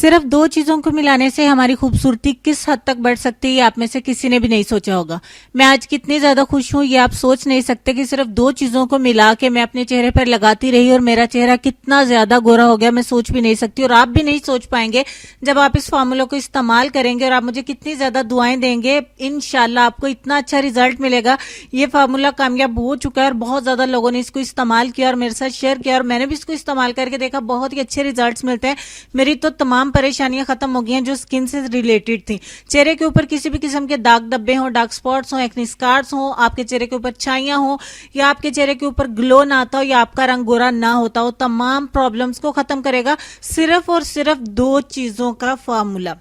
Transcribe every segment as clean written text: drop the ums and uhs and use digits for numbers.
सिर्फ दो चीजों को मिलाने से हमारी खूबसूरती किस हद तक बढ़ सकती है, ये आप में से किसी ने भी नहीं सोचा होगा। मैं आज कितनी ज्यादा खुश हूं ये आप सोच नहीं सकते कि सिर्फ दो चीजों को मिला के मैं अपने चेहरे पर लगाती रही और मेरा चेहरा कितना ज्यादा गोरा हो गया, मैं सोच भी नहीं सकती। और आप भी नहीं सोच पाएंगे जब आप इस फार्मूला को इस्तेमाल करेंगे और आप मुझे कितनी ज्यादा दुआएं देंगे। इंशाल्लाह आपको इतना अच्छा रिजल्ट मिलेगा। ये फार्मूला कामयाब हो चुका है और बहुत ज्यादा लोगों ने इसको इस्तेमाल किया और मेरे साथ शेयर किया और मैंने भी इसको इस्तेमाल करके देखा, बहुत ही अच्छे रिजल्ट्स मिलते हैं। मेरी तो तमाम परेशानियां खत्म हो गई हैं जो स्किन से रिलेटेड थी। चेहरे के ऊपर किसी भी किस्म के दाग धब्बे हो, डार्क स्पॉट्स हो, एक्ने स्कार्स हो, आपके चेहरे के ऊपर छाइयां हो या आपके चेहरे के ऊपर ग्लो ना आता हो या आपका रंग गोरा ना होता हो, तमाम प्रॉब्लम्स को खत्म करेगा सिर्फ और सिर्फ दो चीजों का फार्मूला।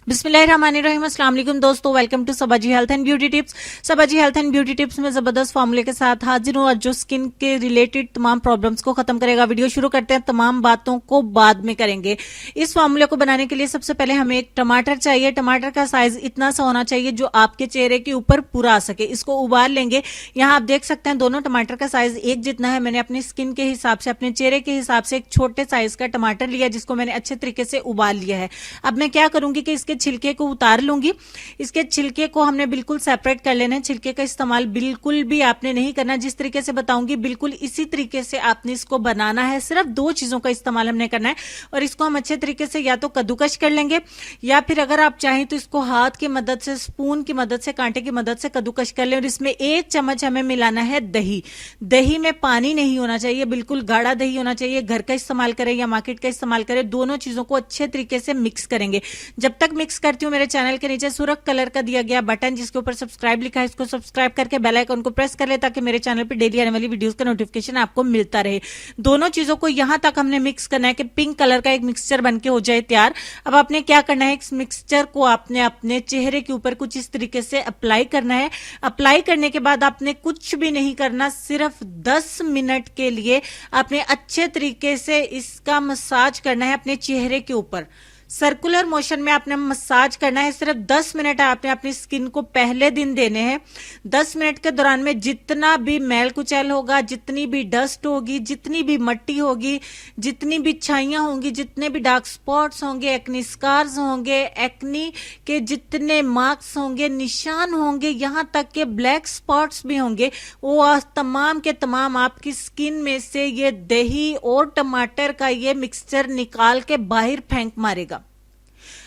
बिस्मिल्लाहिर्रहमानिर्रहीम। अस्सलाम वालेकुम दोस्तों, welcome to Sabaji health and beauty tips. Sabaji health and beauty tips में जबरदस्त फार्मूले के साथ हाजिर हूं और जो स्किन के रिलेटेड तमाम प्रॉब्लम्स को खत्म करेगा। वीडियो शुरू करते हैं, तमाम बातों को बाद में करेंगे। इस फार्मूले को बनाने के लिए सबसे पहले हमें एक टमाटर चाहिए। टमाटर का साइज इतना सा होना चाहिए जो आपके चेहरे के ऊपर पूरा आ सके। इसको उबाल लेंगे। यहाँ आप देख सकते हैं दोनों टमाटर का साइज एक जितना है। मैंने अपनी स्किन के हिसाब से, अपने चेहरे के हिसाब से एक छोटे साइज का टमाटर लिया जिसको मैंने अच्छे तरीके से उबाल लिया है। अब मैं क्या करूंगी कि इसके छिलके को उतार लूंगी। इसके छिलके को हमने बिल्कुल सेपरेट कर लेना है। छिलके का इस्तेमाल बिल्कुल भी आपने नहीं करना। जिस तरीके से बताऊंगी बिल्कुल इसी तरीके से आपने इसको बनाना है। सिर्फ दो चीजों का इस्तेमाल हमने करना है और इसको हम अच्छे तरीके से या तो कद्दूकश कर लेंगे या फिर अगर आप चाहें तो इसको हाथ की मदद से, स्पून की मदद से, कांटे की मदद से कद्दूकश कर लें। और इसमें एक चम्मच हमें मिलाना है दही। दही में पानी नहीं होना चाहिए, बिल्कुल गाढ़ा दही होना चाहिए। घर का इस्तेमाल करें या मार्केट का इस्तेमाल करें, दोनों चीजों को अच्छे तरीके से मिक्स करेंगे। जब तक मिक्स करती हूँ मेरे चैनल के नीचे सुर्ख कलर का दिया गया बटन जिसके ऊपर सब्सक्राइब लिखा है, इसको सब्सक्राइब करके बेल आइकन को प्रेस कर ले ताकि मेरे चैनल पे डेली आने वाली वीडियोस का नोटिफिकेशन आपको मिलता रहे। दोनों चीजों को यहां तक हमने मिक्स करना है कि पिंक कलर का एक मिक्सचर बनके हो जाए तैयार। अब आपने क्या करना है, इस मिक्सचर को आपने अपने चेहरे के ऊपर कुछ इस तरीके से अप्लाई करना है। अप्लाई करने के बाद आपने कुछ भी नहीं करना, सिर्फ 10 मिनट के लिए आपने अच्छे तरीके से इसका मसाज करना है अपने चेहरे के ऊपर। सर्कुलर मोशन में आपने मसाज करना है। सिर्फ 10 मिनट आपने अपनी स्किन को पहले दिन देने हैं। 10 मिनट के दौरान में जितना भी मैल कुचैल होगा, जितनी भी डस्ट होगी, जितनी भी मट्टी होगी, जितनी भी छाइयां होंगी, जितने भी डार्क स्पॉट्स होंगे, एक्नी स्कार्स होंगे, एक्नी के जितने मार्क्स होंगे, निशान होंगे, यहां तक के ब्लैक स्पॉट्स भी होंगे, वो तमाम के तमाम आपकी स्किन में से ये दही और टमाटर का ये मिक्सचर निकाल के बाहर फेंक मारेगा।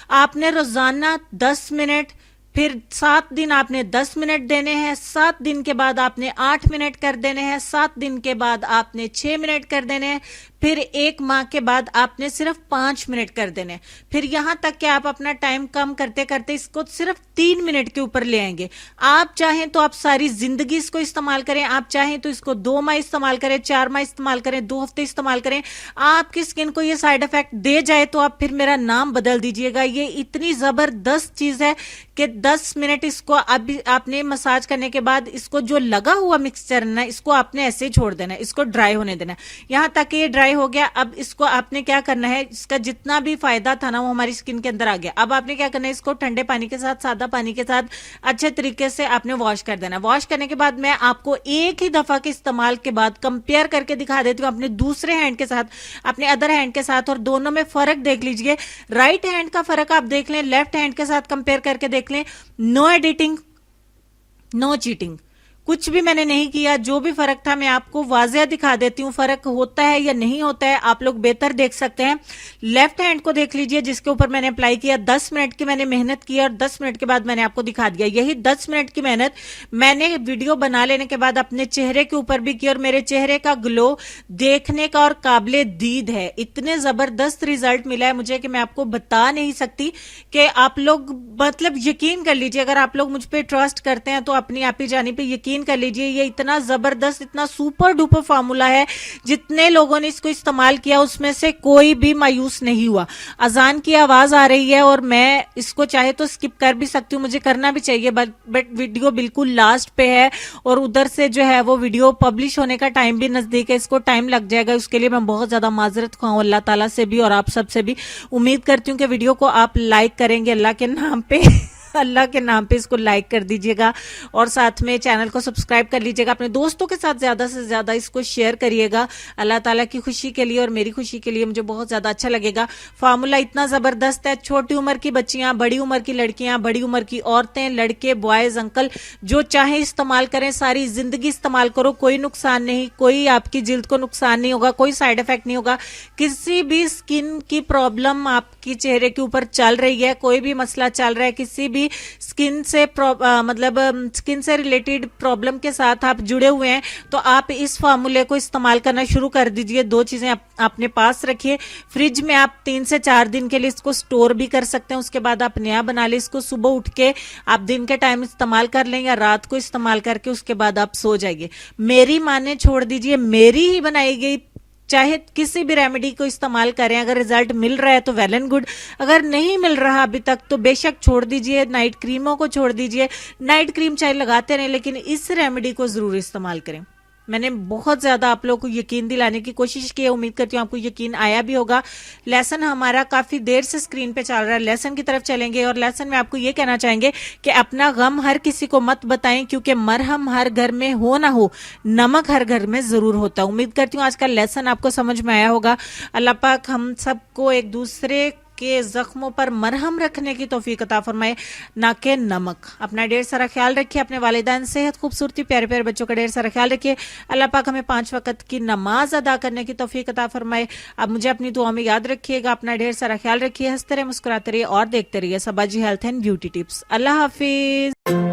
आपने रोजाना 10 मिनट, फिर 7 दिन आपने 10 मिनट देने हैं, 7 दिन के बाद आपने 8 मिनट कर देने हैं, 7 दिन के बाद आपने 6 मिनट कर देने हैं, फिर 1 माह के बाद आपने सिर्फ 5 मिनट कर देने हैं। फिर यहां तक कि आप अपना टाइम कम करते करते इसको सिर्फ 3 मिनट के ऊपर ले आएंगे। आप चाहें तो आप सारी जिंदगी इसको इस्तेमाल करें, आप चाहें तो इसको 2 माह इस्तेमाल करें, 4 माह इस्तेमाल करें, 2 हफ्ते इस्तेमाल करें। आपकी स्किन को ये साइड इफेक्ट दे जाए तो आप फिर मेरा नाम बदल दीजिएगा। ये इतनी जबरदस्त चीज है कि 10 मिनट इसको अभी आपने मसाज करने के बाद इसको जो लगा हुआ मिक्सचर है ना, इसको आपने ऐसे ही छोड़ देना है, इसको ड्राई होने देना है। यहां तक कि ये ड्राई हो गया। अब इसको आपने क्या करना है, इसका जितना भी फायदा था ना वो हमारी स्किन के अंदर आ गया। अब आपने क्या करना है, इसको ठंडे पानी के साथ, सादा पानी के साथ अच्छे तरीके से आपने वॉश कर देना। वॉश करने के बाद मैं आपको एक ही दफा के इस्तेमाल के बाद कंपेयर करके दिखा देती हूँ अपने दूसरे हैंड के साथ, अपने अदर हैंड के साथ, और दोनों में फर्क देख लीजिए। राइट हैंड का फर्क आप देख लें, लेफ्ट हैंड के साथ कंपेयर करके देख लें। नो एडिटिंग, नो चीटिंग, कुछ भी मैंने नहीं किया। जो भी फर्क था मैं आपको वाजिया दिखा देती हूँ। फर्क होता है या नहीं होता है आप लोग बेहतर देख सकते हैं। लेफ्ट हैंड को देख लीजिए जिसके ऊपर मैंने अप्लाई किया। 10 मिनट की मैंने मेहनत की और 10 मिनट के बाद मैंने आपको दिखा दिया। यही 10 मिनट की मेहनत मैंने वीडियो बना लेने के बाद अपने चेहरे के ऊपर भी की और मेरे चेहरे का ग्लो देखने का और काबिले दीद है। इतने जबरदस्त रिजल्ट मिला है मुझे कि मैं आपको बता नहीं सकती। कि आप लोग मतलब यकीन कर लीजिए, अगर आप लोग मुझ पर ट्रस्ट करते हैं तो अपनी आप ही जानी पे यकीन कर लीजिए। ये इतना जबरदस्त, इतना सुपर डुपर फार्मूला है। जितने लोगों ने इसको इस्तेमाल किया उसमें से कोई भी मायूस नहीं हुआ। अजान की आवाज आ रही है और मैं इसको चाहे तो स्किप कर भी सकती हूँ, मुझे करना भी चाहिए, बट वीडियो बिल्कुल लास्ट पे है और उधर से जो है वो वीडियो पब्लिश होने का टाइम भी नजदीक है, इसको टाइम लग जाएगा। उसके लिए मैं बहुत ज्यादा माजरत खाऊं अल्लाह ताला से भी और आप सब से भी। उम्मीद करती हूँ कि वीडियो को आप लाइक करेंगे अल्लाह के नाम पे अल्लाह के नाम पे इसको लाइक कर दीजिएगा और साथ में चैनल को सब्सक्राइब कर लीजिएगा। अपने दोस्तों के साथ ज्यादा से ज्यादा इसको शेयर करिएगा। अल्लाह ताला की खुशी के लिए और मेरी खुशी के लिए मुझे बहुत ज्यादा अच्छा लगेगा। फार्मूला इतना जबरदस्त है, छोटी उम्र की बच्चियां, बड़ी उम्र की लड़कियां, बड़ी उम्र की औरतें, लड़के, बॉयज, अंकल, जो चाहे इस्तेमाल करें, सारी जिंदगी इस्तेमाल करो, कोई नुकसान नहीं, कोई आपकी जिल्द को नुकसान नहीं होगा, कोई साइड इफेक्ट नहीं होगा। किसी भी स्किन की प्रॉब्लम आपकी चेहरे के ऊपर चल रही है, कोई भी मसला चल रहा है, किसी भी स्किन से मतलब स्किन से रिलेटेड प्रॉब्लम के साथ आप जुड़े हुए हैं, तो आप इस फार्मूले को इस्तेमाल करना शुरू कर दीजिए। दो चीजें अपने पास रखिए। फ्रिज में आप 3 से 4 दिन के लिए इसको स्टोर भी कर सकते हैं, उसके बाद आप नया बना ले। इसको सुबह उठ के आप दिन के टाइम इस्तेमाल कर लें या रात को इस्तेमाल करके उसके बाद आप सो जाइए। मेरी माने छोड़ दीजिए, मेरी ही बनाई गई चाहे किसी भी रेमेडी को इस्तेमाल करें, अगर रिजल्ट मिल रहा है तो वेल एंड गुड, अगर नहीं मिल रहा अभी तक तो बेशक छोड़ दीजिए। नाइट क्रीमों को छोड़ दीजिए, नाइट क्रीम चाहे लगाते रहें लेकिन इस रेमेडी को जरूर इस्तेमाल करें। मैंने बहुत ज्यादा आप लोगों को यकीन दिलाने की कोशिश की है, उम्मीद करती हूँ आपको यकीन आया भी होगा। लेसन हमारा काफी देर से स्क्रीन पे चल रहा है, लेसन की तरफ चलेंगे और लेसन में आपको ये कहना चाहेंगे कि अपना गम हर किसी को मत बताएं, क्योंकि मरहम हर घर में हो ना हो, नमक हर घर में जरूर होता है। उम्मीद करती हूँ आज का लेसन आपको समझ में आया होगा। अल्लाह पाक हम सबको एक दूसरे के जख्मों पर मरहम रखने की तौफीक अता फरमाए, ना के नमक। अपना ढेर सारा ख्याल रखिए, अपने वालिदैन, सेहत, खूबसूरती, प्यारे प्यारे बच्चों का ढेर सारा ख्याल रखिए। अल्लाह पाक हमें 5 वक्त की नमाज अदा करने की तौफीक अता फरमाए। अब मुझे अपनी दुआ में याद रखिएगा। अपना ढेर सारा ख्याल रखिए, हंसते रहिए, मुस्कुराते रहिए और देखते रहिए Sabaji health and beauty tips. अल्लाह हाफिज।